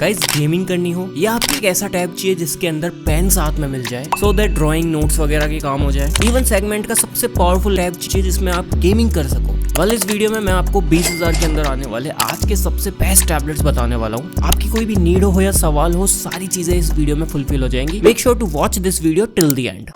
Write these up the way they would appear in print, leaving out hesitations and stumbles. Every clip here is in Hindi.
गाइस गेमिंग करनी हो या आपको एक ऐसा टैब चाहिए जिसके अंदर पेन साथ में मिल जाए सो दैट ड्राइंग नोट्स वगैरह के काम हो जाए। इवन सेगमेंट का सबसे पावरफुल टैब चाहिए जिसमें आप गेमिंग कर सको। वाल इस वीडियो में मैं आपको 20,000 के अंदर आने वाले आज के सबसे बेस्ट टैबलेट्स बताने वाला हूँ। आपकी कोई भी नीड हो या सवाल हो, सारी चीजें इस वीडियो में फुलफिल हो जाएंगी। Make sure to watch this video till the end.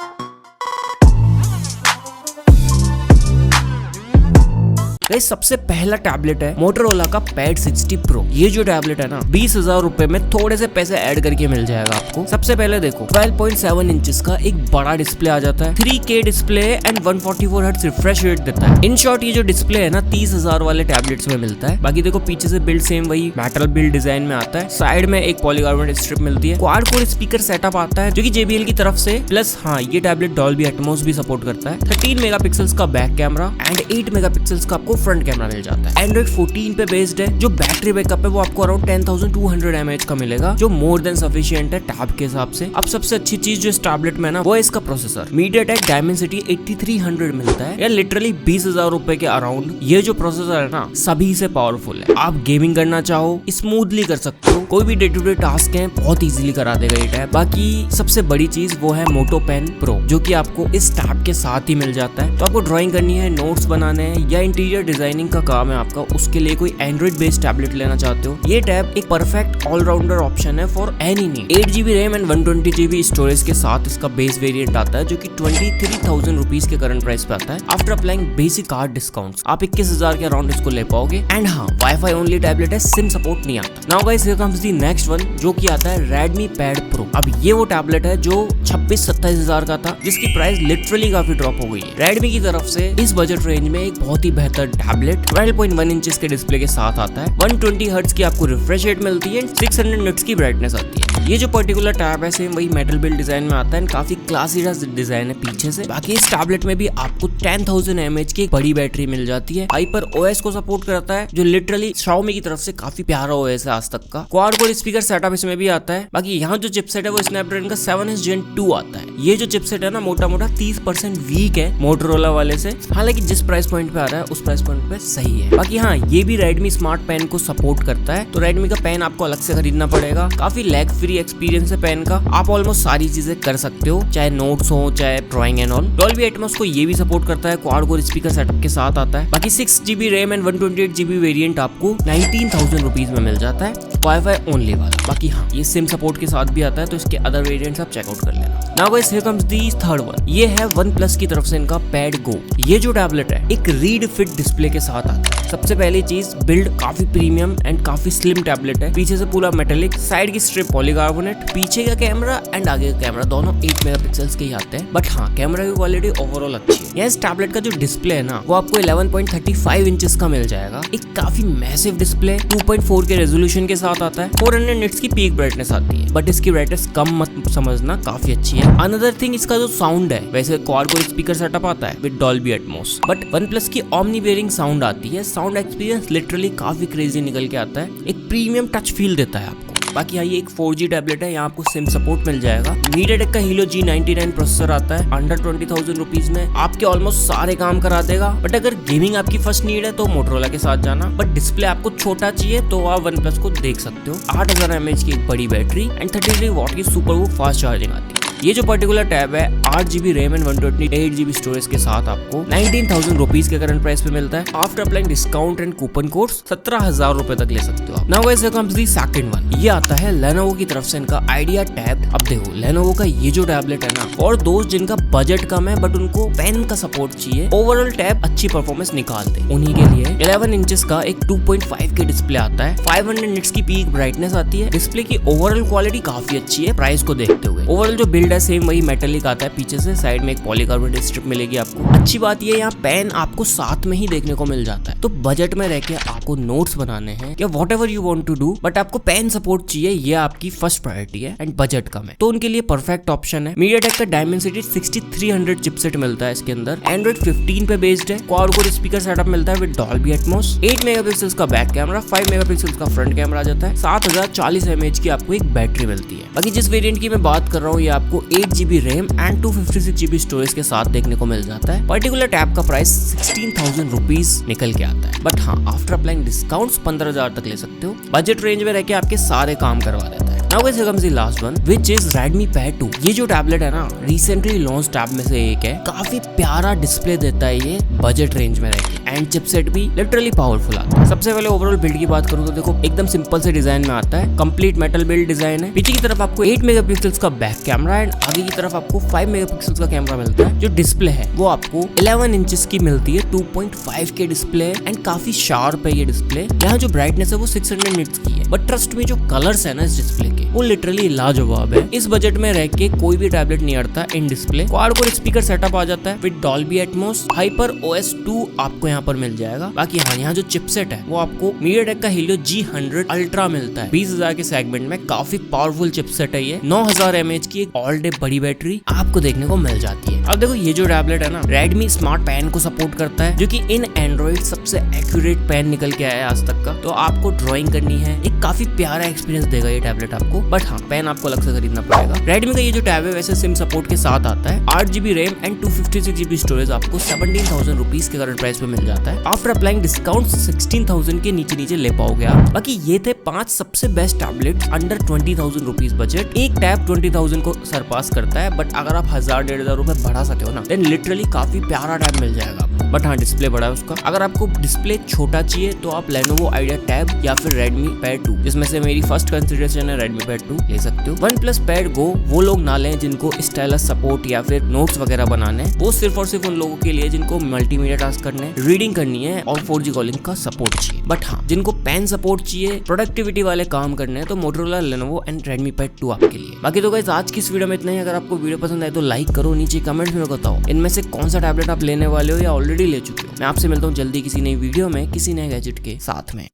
सबसे पहला टैबलेट है मोटोरोला का पैड 60 प्रो। ये जो टैबलेट है ना 20,000 रुपए में थोड़े से पैसे ऐड करके मिल जाएगा आपको। सबसे पहले देखो 12.7 इंचेस का एक बड़ा डिस्प्ले आ जाता है, 3K display and 144 hertz refresh rate देता है। इन शॉर्ट ये जो डिस्प्ले है ना 30,000 वाले टैबलेट्स में मिलता है। बाकी देखो पीछे से बिल्ड सेम वही मेटल बिल्ड डिजाइन में आता है। साइड में एक पॉलीकार्बोनेट स्ट्रिप मिलती है। क्वाड कोर स्पीकर सेटअप आता है जो कि JBL की तरफ से। प्लस हाँ ये टैबलेट डॉल्बी एटमॉस भी सपोर्ट करता है। 13 मेगापिक्सल्स का बैक कैमरा एंड 8 मेगापिक्सल्स का आपको फ्रंट कैमरा मिल जाता है। एंड्रॉइड 14 पे बेस्ड है। जो बैटरी बैकअप है वो आपको अराउंड 10,200 mAh का मिलेगा, जो मोर देन सफिशिएंट है टैब के हिसाब से। अब सबसे अच्छी चीज जो इस टैबलेट में ना वो है इसका प्रोसेसर। MediaTek Dimensity 8300 मिलता है या लिटरली 20,000 रुपए के अराउंड। ये जो प्रोसेसर है ना सभी से पावरफुल है। आप गेमिंग करना चाहो स्मूथली कर सकते हो, कोई भी डे टू डे टास्क है बहुत इजीली करा देगा ये टैब। बाकी सबसे बड़ी चीज वो है मोटो पेन प्रो जो कि आपको इस टैब के साथ ही मिल जाता है। तो आपको ड्राइंग करनी है, नोट्स बनाने हैं या इंटीरियर डिजाइनिंग का काम है आपका, उसके लिए कोई एंड्रॉइड बेस्ड टैबलेट लेना चाहते हो, ये टैब एक परफेक्ट ऑलराउंडर ऑप्शन है for any need. 8GB RAM and 120GB storage के साथ इसका बेस वेरिएंट आता है जो कि 23,000 रुपीज के करंट प्राइस पे आता है। After applying basic card discounts आप 21,000 के अराउंड इसको ले पाओगे। एंड हाँ वाईफाई ओनली टैबलेट है, सिम सपोर्ट नहीं आता। Now guys here comes the next one जो कि आता है Redmi Pad Pro। अब ये वो टैबलेट है जो 26-27,000 का था जिसकी प्राइस लिटरली काफी ड्रॉप हो गई है। Redmi की तरफ से इस बजट रेंज में एक बहुत ही बेहतर टैबलेट 12.1 इंचेस के डिस्प्ले के साथ आता है। 120 हर्ट्ज की आपको रिफ्रेश रेट मिलती है, 600 निट्स की ब्राइटनेस आती है। ये जो पर्टिकुलर टैब है सेम वही मेटल बिल्ड डिजाइन में आता है, काफी क्लासी डिजाइन है पीछे से। बाकी इस टैबलेट में भी आपको 10,000 mAh की एक बड़ी बैटरी मिल जाती है। हाइपर OS को सपोर्ट करता है जो लिटरली Xiaomi की तरफ से काफी प्यारा OS है आज तक का। क्वाड कोर स्पीकर सेटअप इसमें भी आता है। बाकी यहाँ जो चिपसेट है वो स्नैपड्रैगन का 7S Gen 2 आता है। ये जो चिपसेट है ना मोटा मोटा 30% वीक है मोटोरोला वाले से, हालांकि जिस प्राइस पॉइंट पे आ रहा है उस प्राइस पॉइंट पे सही है। बाकी हाँ ये भी Redmi स्मार्ट पेन को सपोर्ट करता है, तो Redmi का पेन आपको अलग से खरीदना पड़ेगा। काफी लैग फ्री एक्सपीरियंस है पेन का, आप ऑलमोस्ट सारी चीजें कर सकते हो, चाहे नोट्स हो चाहे drawing and all. Dolby Atmos को ये भी सपोर्ट करता है, क्वाड कोर स्पीकर सेटअप के साथ आता है। बाकी 6GB RAM and 128GB variant आपको 19,000 रुपीज में मिल जाता है, वाईफाई ओनली वाला। बाकी हाँ ये सिम सपोर्ट के साथ भी आता है, तो इसके अदर वेरिएंट्स आप चेकआउट कर लेना। Now guys here comes the third one. ये है OnePlus की तरफ से इनका पैड गो। ये जो टैबलेट है एक रीड फिट डिस्प्ले के साथ आता है। सबसे पहली चीज बिल्ड काफी प्रीमियम एंड काफी स्लिम टैबलेट है। पीछे से पूरा मेटेलिक, साइड की स्ट्रिप पॉलीकार्बोनेट, पीछे का कैमरा एंड आगे का कैमरा दोनों 8 मेगापिक्सल्स के ही आते हैं। बट हाँ कैमरा की क्वालिटी ओवरऑल अच्छी है। इस टैबलेट का जो डिस्प्ले है ना वो आपको 11.35 इंचेस का मिल जाएगा। एक काफी मैसिव डिस्प्ले 2.4 के रेजोल्यूशन के साथ आता है। 400 निट्स की पीक ब्राइटनेस आती है, बट इसकी ब्राइटनेस कम मत समझना, काफी अच्छी है। अनदर थिंग इसका जो साउंड है, वैसे क्वाड कोर स्पीकर सेटअप आता है with Dolby Atmos, but OnePlus की ओमनी बेयरिंग साउंड आती है। साउंड एक्सपीरियंस लिटरली काफी क्रेजी निकल के आता है, एक प्रीमियम टच फील देता है आपको। बाकी हाँ ये एक 4G टैबलेट है, यहाँ आपको सिम सपोर्ट मिल जाएगा। MediaTek का Helio G99 प्रोसेसर आता है अंडर 20,000 रुपीज में, आपके ऑलमोस्ट सारे काम करा देगा। बट अगर गेमिंग आपकी फर्स्ट नीड है तो मोटोरोला के साथ जाना, बट डिस्प्ले आपको छोटा चाहिए तो आप OnePlus को देख सकते हो। 8,000 mAh की एक बड़ी बैटरी एंड 33 वॉट की सुपर वो फास्ट चार्जिंग आती है। ये जो पर्टिकुलर टैब है 8GB RAM and 128GB storage के साथ आपको 19,000 रुपीज के करंट प्राइस पे मिलता है। After applying discount and coupon codes 17,000 रुपए तक ले सकते हो आप। Now guys here comes the second one. ये आता है Lenovo की तरफ से इनका आइडिया टैब। अब देखो Lenovo का ये जो टैबलेट है ना, और दोस्त जिनका बजट कम है बट उनको पेन का सपोर्ट चाहिए, ओवरऑल टैब अच्छी परफॉर्मेंस निकाल दे, उन्हीं के लिए 11 इंचेस का एक 2.5 के डिस्प्ले आता है। 500 निट्स की पीक ब्राइटनेस आती है। डिस्प्ले की ओवरऑल क्वालिटी काफी अच्छी है प्राइस को देखते हुए। ओवरऑल जो बिल्ड है सेम वही मेटेलिक आता है। पीछे से साइड में एक पॉलीकार्बोनेट स्ट्रिप मिलेगी आपको। अच्छी बात ये यहाँ पेन आपको साथ में ही देखने को मिल जाता है, तो बजट में रह के आपको नोट्स बनाने हैं या whatever you want to do, but आपको पेन सपोर्ट चाहिए, ये आपकी फर्स्ट प्रायोरिटी है एंड बजट कम है, तो उनके लिए परफेक्ट ऑप्शन है। MediaTek का Dimensity 6300 चिपसेट मिलता है इसके अंदर। एंड्रॉइड 15 पे बेस्ड है। क्वाड कोर स्पीकर सेटअप मिलता है विद डॉल्बी एटमॉस। 8 मेगापिक्सल्स का बैक कैमरा, 5 मेगापिक्सल्स का फ्रंट कैमरा आ जाता है। 7040 mAh की आपको एक बैटरी मिलती है। बाकी जिस वेरिएंट की मैं बात कर रहा हूँ ये आपको आपको 8GB RAM and 256GB storage के साथ देखने को मिल जाता है। पर्टिकुलर टैब का प्राइस 16,000 रुपीज निकल के आता है, बट हाँ आफ्टर अप्लाइंग डिस्काउंट्स 15,000 तक ले सकते हो। बजट रेंज में रह के आपके सारे काम करवा देता है। Now guys, here comes the last one, which is Redmi Pad 2। ये जो टैबलेट है ना, रिसेंटली लॉन्च टैब में से एक है। काफी प्यारा डिस्प्ले देता है ये बजट रेंज में रहकर, एंड चिपसेट भी लिटरली पावरफुल आता है। सबसे पहले ओवरऑल बिल्ड की बात करूँ तो देखो एकदम सिंपल से डिजाइन में आता है। कंप्लीट मेटल बिल्ड डिजाइन है। पीछे की तरफ आपको 8 मेगापिक्सल्स का बैक कैमरा एंड आगे की तरफ आपको 5 मेगापिक्सल्स का कैमरा मिलता है। जो डिस्प्ले है वो आपको 11 इंचेस की मिलती है। 2.5K डिस्प्ले एंड काफी शार्प है ये डिस्प्ले। यहाँ जो ब्राइटनेस है वो 600 निट्स की है, बट ट्रस्ट में जो कलर्स है ना इस डिस्प्ले के वो लिटरली लाजवाब है। इस बजट में रह के कोई भी टैबलेट नहीं अड़ता in display. Quad core speaker setup आ जाता है विद डॉल्बी एटमॉस। HyperOS 2 आपको यहाँ पर मिल जाएगा। बाकी हाँ, यहाँ जो चिपसेट है वो आपको MediaTek का Helio G100 Ultra मिलता है। 20,000 के सेगमेंट में काफी पावरफुल चिपसेट है ये। 9000 mAh की एक ऑल डे बड़ी बैटरी आपको देखने को मिल जाती है। अब देखो ये जो टैबलेट है ना, Redmi स्मार्ट पेन को सपोर्ट करता है, जो कि इन एंड्रॉइड सबसे एक्यूरेट पेन निकल के आया है आज तक का। तो आपको ड्राइंग करनी है, एक काफी प्यारा एक्सपीरियंस देगा ये टैबलेट आपको। बट हाँ, पेन आपको अलग से खरीदना पड़ेगा। Redmi का ये जो टैब है वैसे सिम सपोर्ट के साथ आता है। 8GB RAM and 256GB storage आपको 17,000 रुपीज के करंट प्राइस पे मिल जाता है। आफ्टर अप्लाइंग डिस्काउंट 16,000 के नीचे ले पाओगे आप। बाकी ये थे 5 सबसे best tablet under 20,000 rupees budget. एक टैब 20,000 को सरपास करता है, बट अगर आप 1,000-1,500 रुपए बढ़ा सके हो ना, देन लिटरली काफी प्यारा टैब मिल जाएगा आपको। बट हाँ, डिस्प्ले बड़ा है उसका। अगर आपको डिस्प्ले छोटा चाहिए तो आप Lenovo Idea टैब या फिर Redmi Pad 2, जिसमें से मेरी फर्स्ट कंसिडरेशन है Redmi Pad 2, ले सकते हो। OnePlus Pad Go वो लोग ना लें जिनको स्टाइलस सपोर्ट या फिर नोट्स वगैरह बनाने, वो सिर्फ और सिर्फ उन लोगों के लिए जिनको मल्टीमीडिया टास्क करने, रीडिंग करनी है और 4G कॉलिंग का सपोर्ट चाहिए। बट हाँ, जिनको पेन सपोर्ट चाहिए, प्रोडक्टिविटी वाले काम करने हैं, तो Motorola, Lenovo and Redmi Pad 2 आपके लिए। बाकी तो गाइस आज की इस वीडियो में इतना ही। अगर आपको वीडियो पसंद आए तो लाइक करो, नीचे कमेंट्स में बताओ इनमें से कौन सा टैबलेट आप लेने वाले हो या ऑलरेडी ले चुके हो। मैं आपसे मिलता हूँ जल्दी किसी नई वीडियो में किसी नए गैजेट के साथ में।